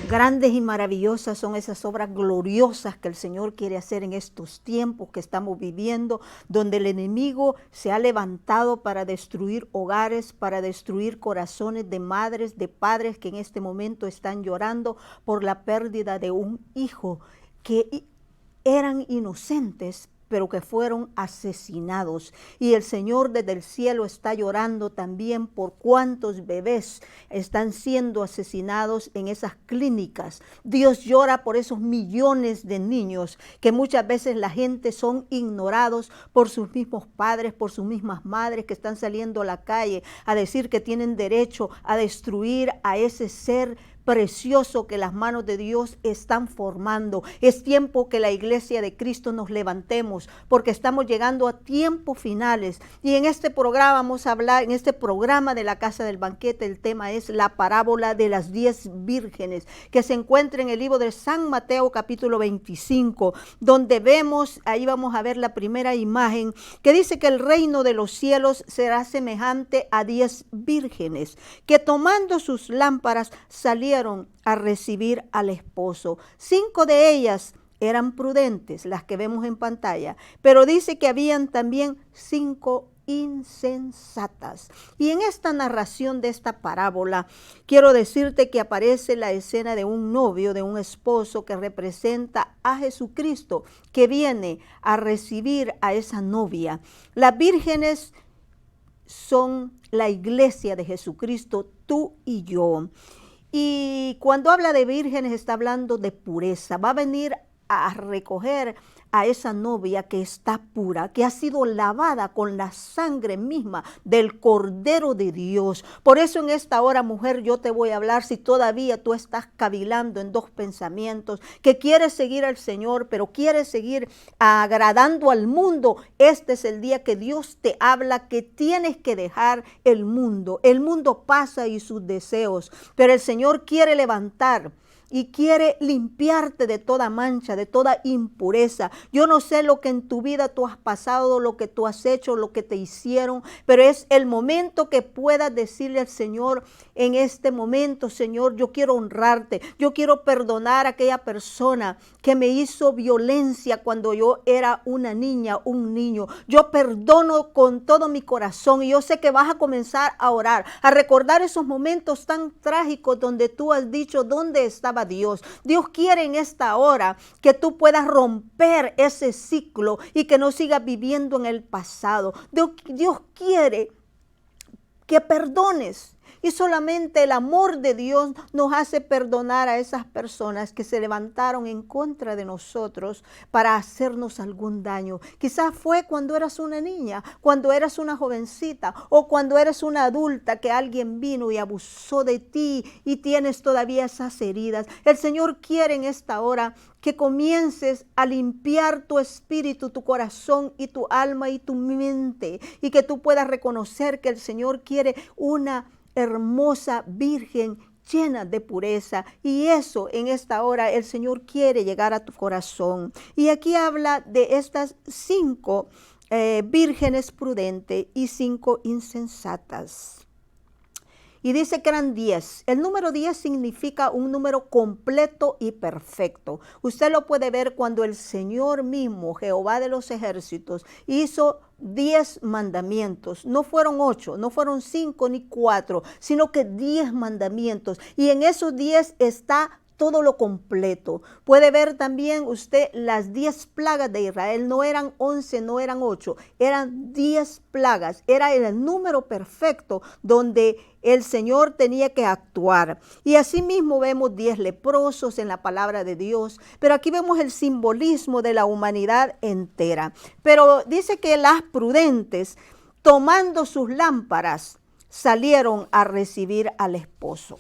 Grandes y maravillosas son esas obras gloriosas que el Señor quiere hacer en estos tiempos que estamos viviendo, donde el enemigo se ha levantado para destruir hogares, para destruir corazones de madres, de padres que en este momento están llorando por la pérdida de un hijo que eran inocentes, pero que fueron asesinados. Y el Señor desde el cielo está llorando también por cuántos bebés están siendo asesinados en esas clínicas. Dios llora por esos millones de niños que muchas veces la gente son ignorados por sus mismos padres, por sus mismas madres que están saliendo a la calle a decir que tienen derecho a destruir a ese ser precioso que las manos de Dios están formando. Es tiempo que la iglesia de Cristo nos levantemos, porque estamos llegando a tiempos finales. Y en este programa vamos a hablar, en este programa de la Casa del Banquete, el tema es la parábola de las 10 vírgenes, que se encuentra en el libro de San Mateo capítulo 25, donde vemos, ahí vamos a ver la primera imagen, que dice que el reino de los cielos será semejante a 10 vírgenes, que tomando sus lámparas salieron a recibir al esposo. 5 de ellas eran prudentes, las que vemos en pantalla, pero dice que habían también 5 insensatas. Y en esta narración de esta parábola, quiero decirte que aparece la escena de un novio, de un esposo que representa a Jesucristo, que viene a recibir a esa novia. Las vírgenes son la iglesia de Jesucristo, tú y yo. Y cuando habla de vírgenes está hablando de pureza. Va a venir a recoger a esa novia que está pura, que ha sido lavada con la sangre misma del Cordero de Dios. Por eso en esta hora, mujer, yo te voy a hablar, si todavía tú estás cavilando en dos pensamientos, que quieres seguir al Señor, pero quieres seguir agradando al mundo. Este es el día que Dios te habla, que tienes que dejar el mundo. El mundo pasa y sus deseos, pero el Señor quiere levantar y quiere limpiarte de toda mancha, de toda impureza. Yo no sé lo que en tu vida tú has pasado, lo que tú has hecho, lo que te hicieron, pero es el momento que puedas decirle al Señor, en este momento, Señor, yo quiero honrarte, yo quiero perdonar a aquella persona que me hizo violencia cuando yo era una niña, un niño. Yo perdono con todo mi corazón y yo sé que vas a comenzar a orar, a recordar esos momentos tan trágicos donde tú has dicho, ¿dónde estaba Dios? Dios quiere en esta hora que tú puedas romper ese ciclo y que no sigas viviendo en el pasado. Dios quiere que perdones. Y solamente el amor de Dios nos hace perdonar a esas personas que se levantaron en contra de nosotros para hacernos algún daño. Quizás fue cuando eras una niña, cuando eras una jovencita o cuando eres una adulta que alguien vino y abusó de ti y tienes todavía esas heridas. El Señor quiere en esta hora que comiences a limpiar tu espíritu, tu corazón y tu alma y tu mente, y que tú puedas reconocer que el Señor quiere una hermosa virgen llena de pureza, y eso en esta hora el Señor quiere llegar a tu corazón. Y aquí habla de estas 5 vírgenes prudentes y 5 insensatas. Y dice que eran 10. El número 10 significa un número completo y perfecto. Usted lo puede ver cuando el Señor mismo, Jehová de los ejércitos, hizo 10 mandamientos. No fueron 8, no fueron 5 ni 4, sino que 10 mandamientos. Y en esos 10 está todo lo completo. Puede ver también usted las 10 plagas de Israel. No eran 11, no eran 8, eran 10 plagas. Era el número perfecto donde el Señor tenía que actuar. Y asimismo vemos 10 leprosos en la palabra de Dios. Pero aquí vemos el simbolismo de la humanidad entera. Pero dice que las prudentes, tomando sus lámparas, salieron a recibir al esposo.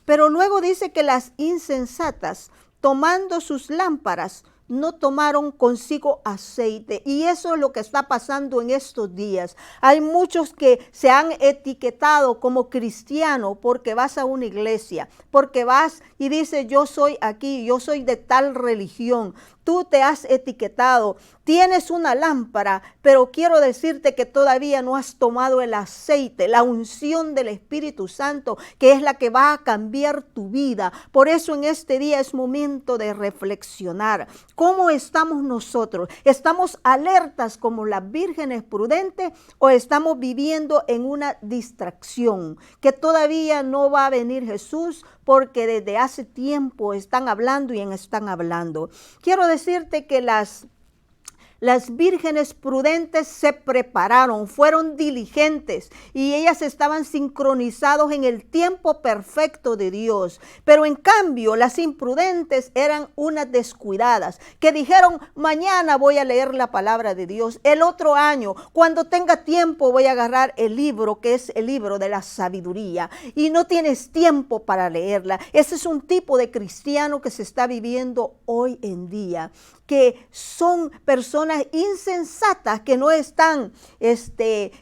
Pero luego dice que las insensatas, tomando sus lámparas, no tomaron consigo aceite. Y eso es lo que está pasando en estos días. Hay muchos que se han etiquetado como cristiano porque vas a una iglesia, porque vas y dices, yo soy aquí, yo soy de tal religión. tú te has etiquetado, tienes una lámpara, pero quiero decirte que todavía no has tomado el aceite, la unción del Espíritu Santo, que es la que va a cambiar tu vida. Por eso en este día es momento de reflexionar. ¿Cómo estamos nosotros? ¿Estamos alertas como las vírgenes prudentes o estamos viviendo en una distracción? Que todavía no va a venir Jesús porque desde hace tiempo están hablando y están hablando. Quiero decirte que las vírgenes prudentes se prepararon, fueron diligentes y ellas estaban sincronizados en el tiempo perfecto de Dios. Pero en cambio, las imprudentes eran unas descuidadas que dijeron, mañana voy a leer la palabra de Dios, el otro año, cuando tenga tiempo voy a agarrar el libro que es el libro de la sabiduría, y no tienes tiempo para leerla. Ese es un tipo de cristiano que se está viviendo hoy en día, que son personas insensatas que no están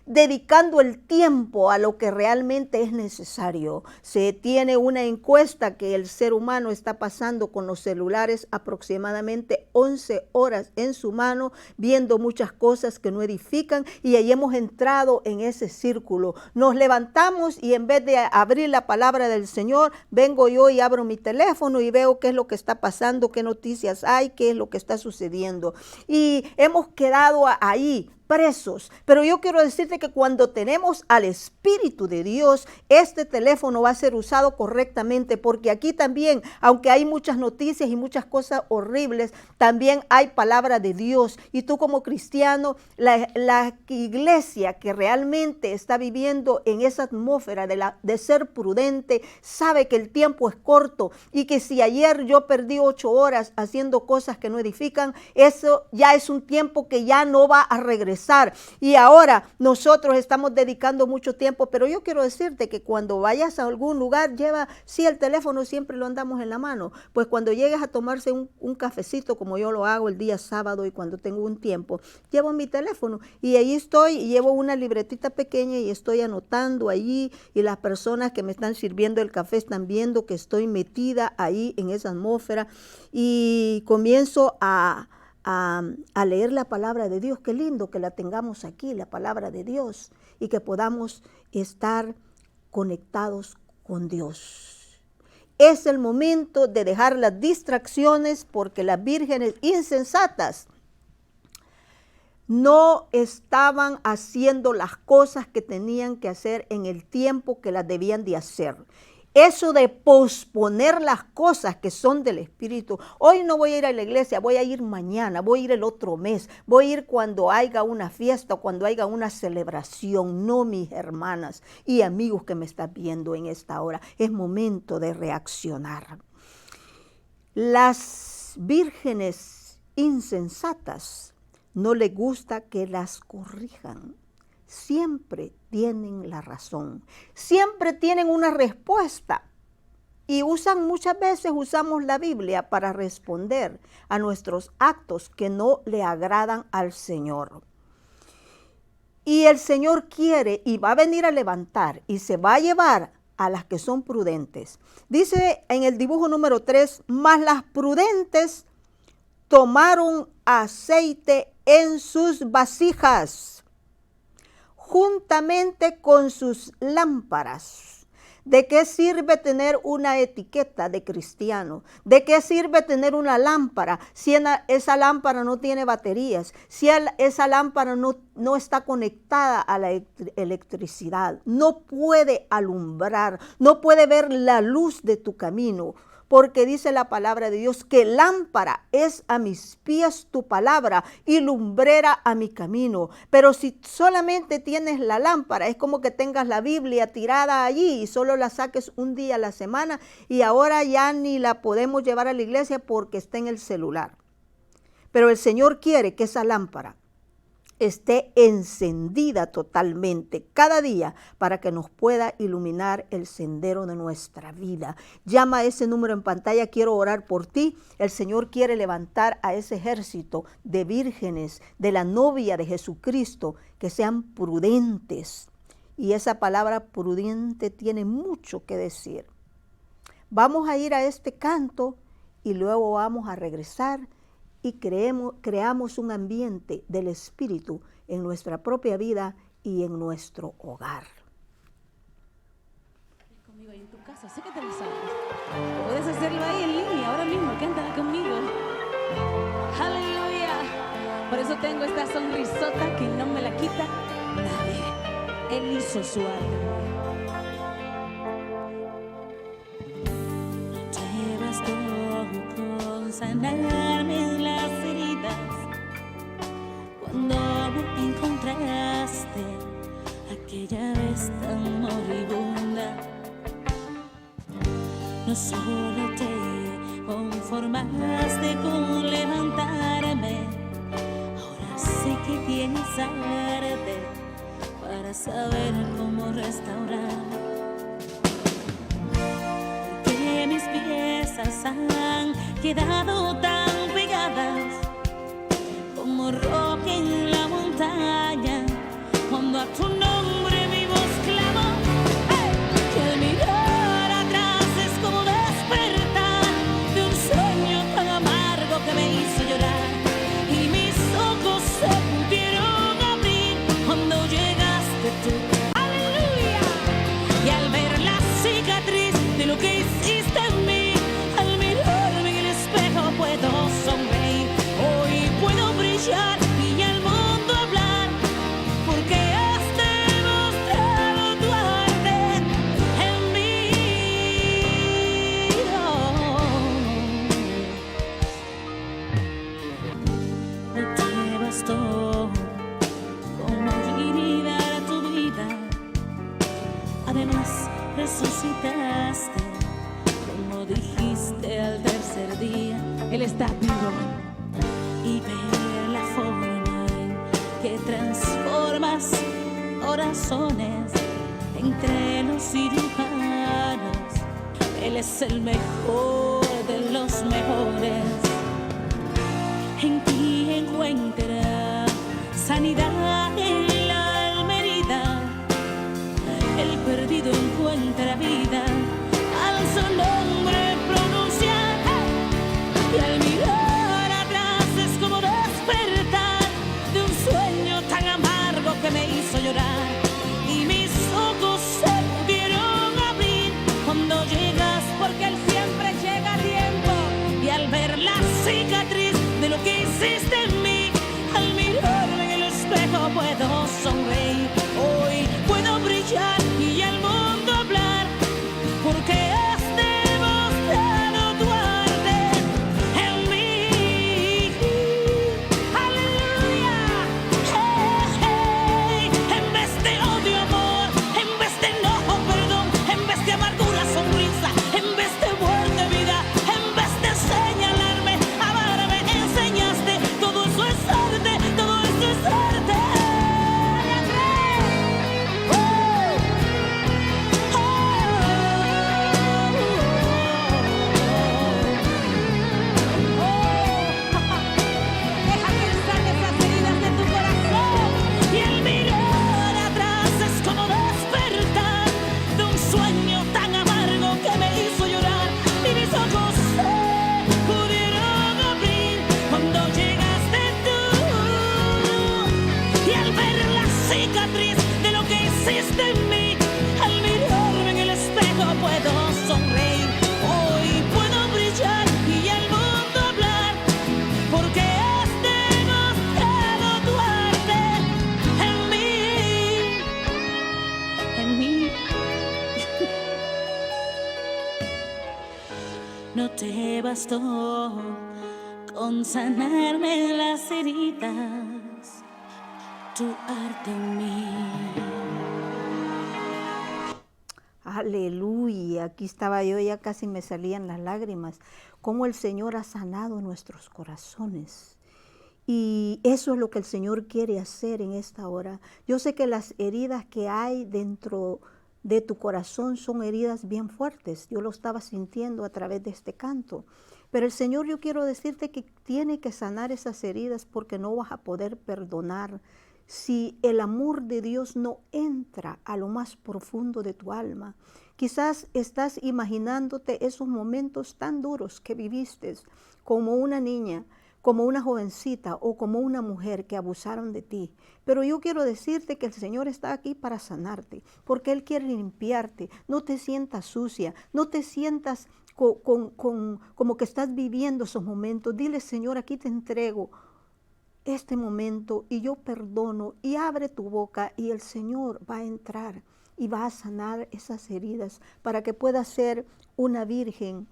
dedicando el tiempo a lo que realmente es necesario. Se tiene una encuesta que el ser humano está pasando con los celulares aproximadamente 11 horas en su mano, viendo muchas cosas que no edifican, y ahí hemos entrado en ese círculo. Nos levantamos y en vez de abrir la palabra del Señor, vengo yo y abro mi teléfono y veo qué es lo que está pasando, qué noticias hay, qué es lo que está sucediendo. Y hemos quedado ahí presos. Pero yo quiero decirte que cuando tenemos al Espíritu de Dios, este teléfono va a ser usado correctamente, porque aquí también, aunque hay muchas noticias y muchas cosas horribles, también hay palabra de Dios. Y tú como cristiano, la iglesia que realmente está viviendo en esa atmósfera de ser prudente, sabe que el tiempo es corto y que si ayer yo perdí 8 horas haciendo cosas que no edifican, eso ya es un tiempo que ya no va a regresar. Y ahora nosotros estamos dedicando mucho tiempo, pero yo quiero decirte que cuando vayas a algún lugar, sí, el teléfono siempre lo andamos en la mano, pues cuando llegues a tomarse un cafecito, como yo lo hago el día sábado y cuando tengo un tiempo, llevo mi teléfono y ahí estoy, y llevo una libretita pequeña y estoy anotando allí, y las personas que me están sirviendo el café están viendo que estoy metida ahí en esa atmósfera, y comienzo a leer la palabra de Dios. Qué lindo que la tengamos aquí, la palabra de Dios, y que podamos estar conectados con Dios. Es el momento de dejar las distracciones, porque las vírgenes insensatas no estaban haciendo las cosas que tenían que hacer en el tiempo que las debían de hacer. Eso de posponer las cosas que son del Espíritu. Hoy no voy a ir a la iglesia, voy a ir mañana, voy a ir el otro mes, voy a ir cuando haya una fiesta o cuando haya una celebración. No, mis hermanas y amigos que me están viendo en esta hora, es momento de reaccionar. Las vírgenes insensatas no les gusta que las corrijan. Siempre tienen la razón, siempre tienen una respuesta, y muchas veces usamos la Biblia para responder a nuestros actos que no le agradan al Señor. Y el Señor quiere y va a venir a levantar y se va a llevar a las que son prudentes. Dice en el dibujo número 3, mas las prudentes tomaron aceite en sus vasijas, juntamente con sus lámparas. ¿De qué sirve tener una etiqueta de cristiano? ¿De qué sirve tener una lámpara si esa lámpara no tiene baterías? Si esa lámpara no está conectada a la electricidad, no puede alumbrar, no puede ver la luz de tu camino. Porque dice la palabra de Dios que lámpara es a mis pies tu palabra y lumbrera a mi camino. Pero si solamente tienes la lámpara, es como que tengas la Biblia tirada allí y solo la saques un día a la semana, y ahora ya ni la podemos llevar a la iglesia porque está en el celular. Pero el Señor quiere que esa lámpara esté encendida totalmente cada día para que nos pueda iluminar el sendero de nuestra vida. Llama a ese número en pantalla, quiero orar por ti. El Señor quiere levantar a ese ejército de vírgenes, de la novia de Jesucristo, que sean prudentes. Y esa palabra prudente tiene mucho que decir. Vamos a ir a este canto y luego vamos a regresar y creamos un ambiente del Espíritu en nuestra propia vida y en nuestro hogar. Conmigo ahí en tu casa, sé que te lo sabes. Puedes hacerlo ahí en línea, ahora mismo, cántala conmigo. Aleluya. Por eso tengo esta sonrisota que no me la quita nadie. Él hizo su arte. Te bastó con sanarme las heridas cuando me encontraste aquella vez tan moribunda. No solo te conformaste con levantarme, ahora sé que tienes arte para saber cómo restaurarme. Porque mis piezas han quedado tan pegadas como roca en la montaña, cuando a tu nombre mi voz clamó. ¡Hey! Que al mirar atrás es como despertar de un sueño tan amargo que me hizo llorar, y mis ojos se pudieron abrir cuando llegaste tú. ¡Aleluya! Y al ver la cicatriz de lo que hiciste en mí, al mirarme en el espejo puedo sonreír. Hoy puedo brillar y al mundo hablar, porque has demostrado tu arte en mí. No te bastó con morir y dar tu vida, además resucitaste, como dijiste al tercer día. Él está vivo. Y ver la forma en que transformas corazones entre los cirujanos. Él es el mejor de los mejores. En ti encuentra sanidad en la alma herida. El perdido encuentra vida al su nombre pronunciar. Y al mirar atrás es como despertar de un sueño tan amargo que me hizo llorar, y mis ojos se pudieron abrir cuando llegas, porque Él siempre llega a tiempo. Y al ver la cicatriz de lo que hiciste en mí, al mirarme en el espejo puedo sonreír. Hoy puedo brillar y al mundo hablar, porque has demostrado tu arte en mí. Aleluya. Hey, hey. En vez de odio, amor, en vez de enojo, perdón, en vez de amargura, sonrisa, en vez de muerte, vida, en vez de señalarme, amarme, enseñaste. Todo eso es arte, todo eso es arte. Deja que Él sane esas heridas de tu corazón. Y el mirar atrás es como despertar de un sueño tan amargo que me hizo llorar, y mis ojos se pudieron abrir cuando llegaste tú. Y al ver la cicatriz de lo que hiciste en mí, al mirarme en el espejo puedo sonreír. Hoy puedo brillar y al mundo hablar, porque has demostrado tu arte en mí, en mí. No te bastó con sanarme las heridas, tu arte en mí. Aleluya, aquí estaba yo, ya casi me salían las lágrimas, cómo el Señor ha sanado nuestros corazones. Y eso es lo que el Señor quiere hacer en esta hora. Yo sé que las heridas que hay dentro de tu corazón son heridas bien fuertes. Yo lo estaba sintiendo a través de este canto. Pero el Señor, yo quiero decirte que tiene que sanar esas heridas, porque no vas a poder perdonar si el amor de Dios no entra a lo más profundo de tu alma. Quizás estás imaginándote esos momentos tan duros que viviste como una niña, como una jovencita o como una mujer que abusaron de ti. Pero yo quiero decirte que el Señor está aquí para sanarte, porque Él quiere limpiarte. No te sientas sucia, no te sientas como que estás viviendo esos momentos. Dile, Señor, aquí te entrego este momento y yo perdono, y abre tu boca y el Señor va a entrar y va a sanar esas heridas para que puedas ser una virgen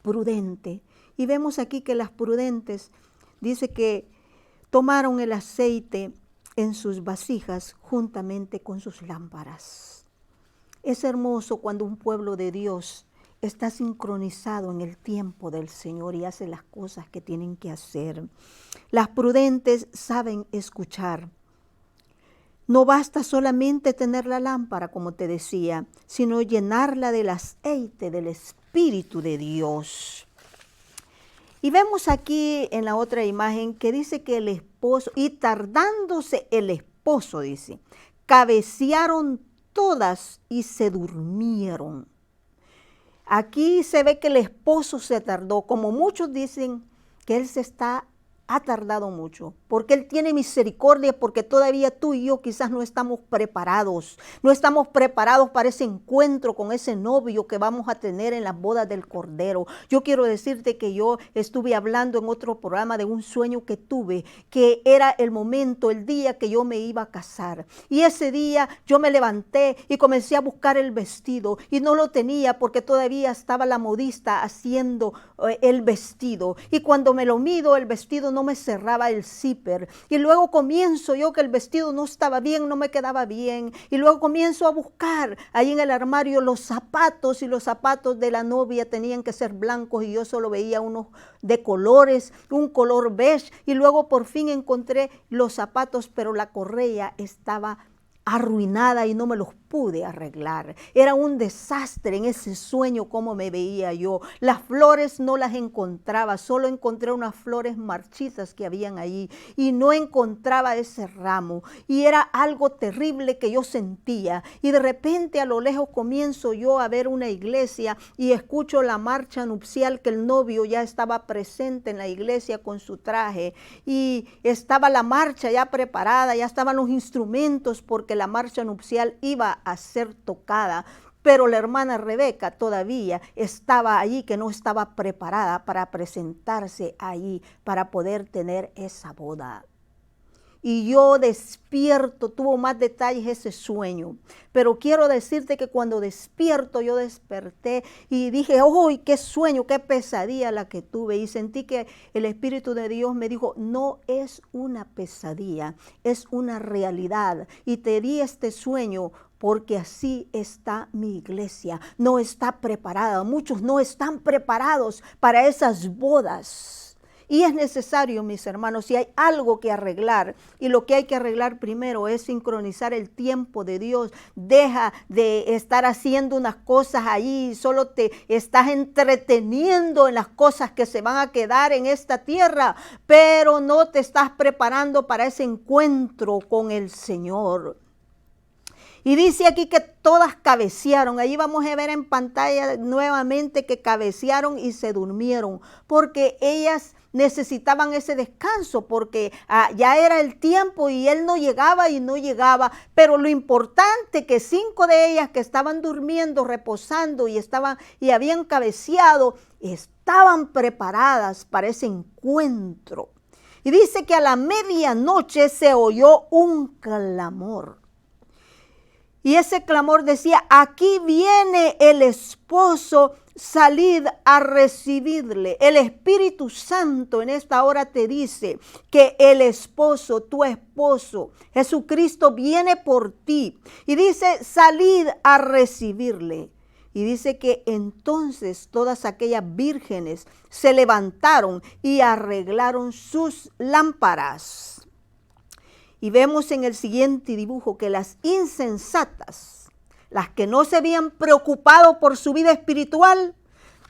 prudente. Y vemos aquí que las prudentes, dice que tomaron el aceite en sus vasijas juntamente con sus lámparas. Es hermoso cuando un pueblo de Dios está sincronizado en el tiempo del Señor y hace las cosas que tienen que hacer. Las prudentes saben escuchar. No basta solamente tener la lámpara, como te decía, sino llenarla del aceite del Espíritu de Dios. Y vemos aquí en la otra imagen que dice que el esposo, y tardándose el esposo, dice, cabecearon todas y se durmieron. Aquí se ve que el esposo se tardó, como muchos dicen que él ha tardado mucho, porque Él tiene misericordia, porque todavía tú y yo quizás no estamos preparados para ese encuentro con ese novio que vamos a tener en las bodas del Cordero. Yo quiero decirte que yo estuve hablando en otro programa de un sueño que tuve, que era el momento, el día que yo me iba a casar. Y ese día yo me levanté y comencé a buscar el vestido y no lo tenía porque todavía estaba la modista haciendo el vestido. Y cuando me lo mido, el vestido no me cerraba el zipper, y luego comienzo yo que el vestido no estaba bien, no me quedaba bien, y luego comienzo a buscar ahí en el armario los zapatos, y los zapatos de la novia tenían que ser blancos y yo solo veía unos de colores, un color beige, y luego por fin encontré los zapatos, pero la correa estaba arruinada y no me los pude arreglar. Era un desastre en ese sueño como me veía yo. Las flores no las encontraba, solo encontré unas flores marchitas que habían ahí y no encontraba ese ramo. Y era algo terrible que yo sentía. Y de repente a lo lejos comienzo yo a ver una iglesia y escucho la marcha nupcial, que el novio ya estaba presente en la iglesia con su traje y estaba la marcha ya preparada, ya estaban los instrumentos porque la marcha nupcial iba a ser tocada, pero la hermana Rebeca todavía estaba allí, que no estaba preparada para presentarse allí, para poder tener esa boda. Y yo despierto, tuvo más detalles ese sueño, pero quiero decirte que cuando despierto, yo desperté y dije, ¡ay, qué sueño, qué pesadilla la que tuve! Y sentí que el Espíritu de Dios me dijo, no es una pesadilla, es una realidad. Y te di este sueño porque así está mi iglesia, no está preparada. Muchos no están preparados para esas bodas. Y es necesario, mis hermanos, si hay algo que arreglar, y lo que hay que arreglar primero es sincronizar el tiempo de Dios. Deja de estar haciendo unas cosas allí, solo te estás entreteniendo en las cosas que se van a quedar en esta tierra, pero no te estás preparando para ese encuentro con el Señor. Y dice aquí que todas cabecearon. Ahí vamos a ver en pantalla nuevamente que cabecearon y se durmieron, porque ellas necesitaban ese descanso, porque ya era el tiempo y él no llegaba y no llegaba. Pero lo importante que 5 de ellas que estaban durmiendo, reposando y habían cabeceado, estaban preparadas para ese encuentro. Y dice que a la medianoche se oyó un clamor. Y ese clamor decía, aquí viene el esposo, salid a recibirle. El Espíritu Santo en esta hora te dice que el esposo, tu esposo, Jesucristo viene por ti. Y dice, salid a recibirle. Y dice que entonces todas aquellas vírgenes se levantaron y arreglaron sus lámparas. Y vemos en el siguiente dibujo que las insensatas, las que no se habían preocupado por su vida espiritual,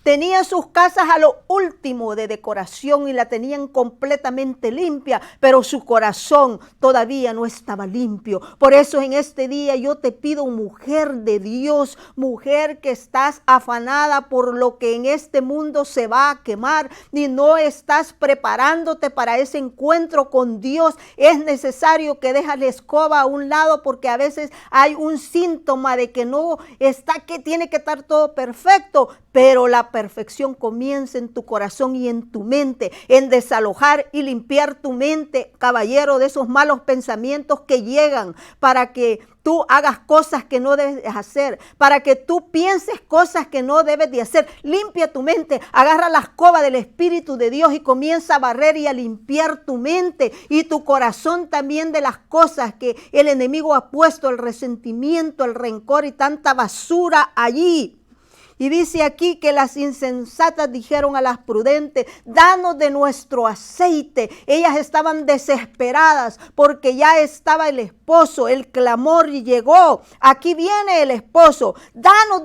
Tenían sus casas a lo último de decoración y la tenían completamente limpia, pero su corazón todavía no estaba limpio. Por eso en este día yo te pido, mujer de Dios, mujer que estás afanada por lo que en este mundo se va a quemar, ni no estás preparándote para ese encuentro con Dios. Es necesario que dejes la escoba a un lado, porque a veces hay un síntoma de que no está, que tiene que estar todo perfecto, pero la perfección comienza en tu corazón y en tu mente, en desalojar y limpiar tu mente, caballero, de esos malos pensamientos que llegan para que tú hagas cosas que no debes hacer, para que tú pienses cosas que no debes de hacer. Limpia tu mente, agarra la escoba del Espíritu de Dios y comienza a barrer y a limpiar tu mente y tu corazón también de las cosas que el enemigo ha puesto, el resentimiento, el rencor y tanta basura allí. Y dice aquí que las insensatas dijeron a las prudentes, danos de nuestro aceite. Ellas estaban desesperadas porque ya estaba el esposo, el clamor llegó. Aquí viene el esposo, danos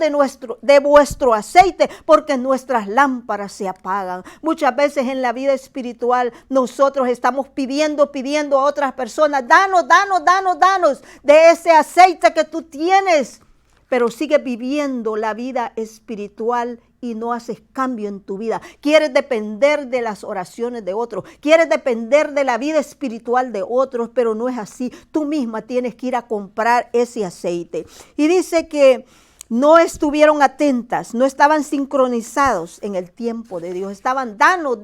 de vuestro aceite, porque nuestras lámparas se apagan. Muchas veces en la vida espiritual nosotros estamos pidiendo a otras personas, danos de ese aceite que tú tienes. Pero sigues viviendo la vida espiritual y no haces cambio en tu vida. Quieres depender de las oraciones de otros. Quieres depender de la vida espiritual de otros, pero no es así. Tú misma tienes que ir a comprar ese aceite. Y dice que no estuvieron atentas, no estaban sincronizados en el tiempo de Dios. Estaban danos.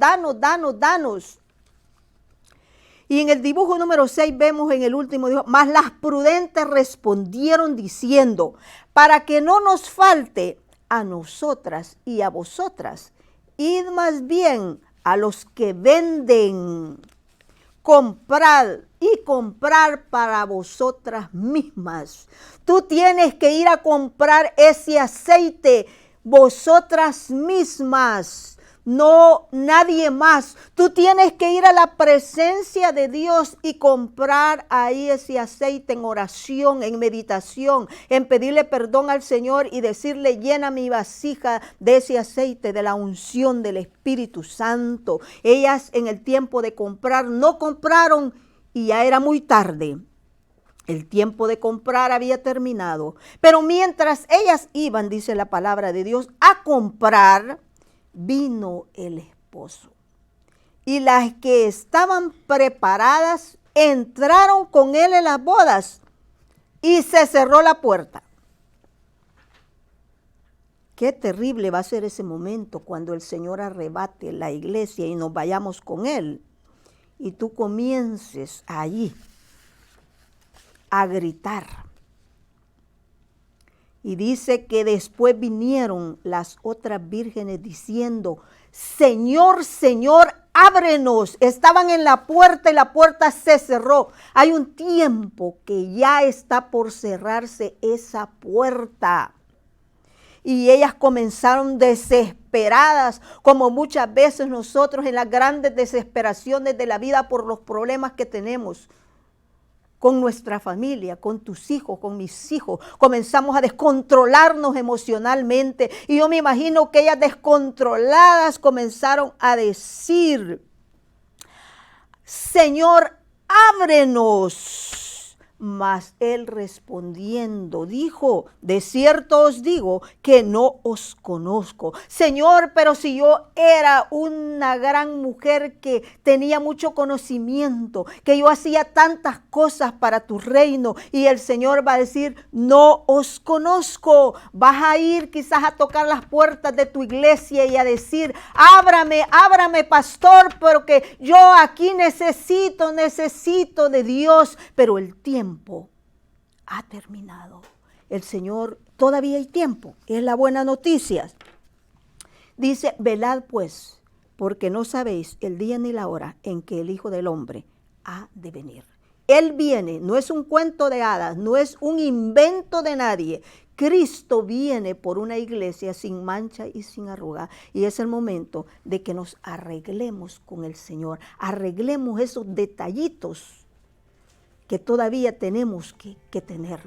Y en el dibujo número 6 vemos en el último, dijo, mas las prudentes respondieron diciendo, para que no nos falte a nosotras y a vosotras, id más bien a los que venden, comprad y comprar para vosotras mismas. Tú tienes que ir a comprar ese aceite, vosotras mismas. No, nadie más. Tú tienes que ir a la presencia de Dios y comprar ahí ese aceite en oración, en meditación, en pedirle perdón al Señor y decirle, llena mi vasija de ese aceite, de la unción del Espíritu Santo. Ellas en el tiempo de comprar no compraron y ya era muy tarde. El tiempo de comprar había terminado. Pero mientras ellas iban, dice la palabra de Dios, a comprar, vino el esposo. Y las que estaban preparadas entraron con él en las bodas y se cerró la puerta. Qué terrible va a ser ese momento cuando el Señor arrebate la iglesia y nos vayamos con él. Y tú comiences allí a gritar. Y dice que después vinieron las otras vírgenes diciendo, Señor, Señor, ábrenos. Estaban en la puerta y la puerta se cerró. Hay un tiempo que ya está por cerrarse esa puerta. Y ellas comenzaron desesperadas, como muchas veces nosotros en las grandes desesperaciones de la vida por los problemas que tenemos. Con nuestra familia, con tus hijos, con mis hijos, comenzamos a descontrolarnos emocionalmente. Y yo me imagino que ellas descontroladas comenzaron a decir, Señor, ábrenos. Mas él respondiendo dijo, de cierto os digo que no os conozco. Señor, pero si yo era una gran mujer que tenía mucho conocimiento, que yo hacía tantas cosas para tu reino, y el Señor va a decir, no os conozco. Vas a ir quizás a tocar las puertas de tu iglesia y a decir, ábrame, ábrame, pastor, porque yo aquí necesito de Dios, pero el tiempo ha terminado. El Señor, todavía hay tiempo, es la buena noticia. Dice, velad pues, porque no sabéis el día ni la hora en que el Hijo del Hombre ha de venir. Él viene, no es un cuento de hadas, no es un invento de nadie. Cristo viene por una iglesia sin mancha y sin arruga, y es el momento de que nos arreglemos con el Señor, arreglemos esos detallitos que todavía tenemos que tener.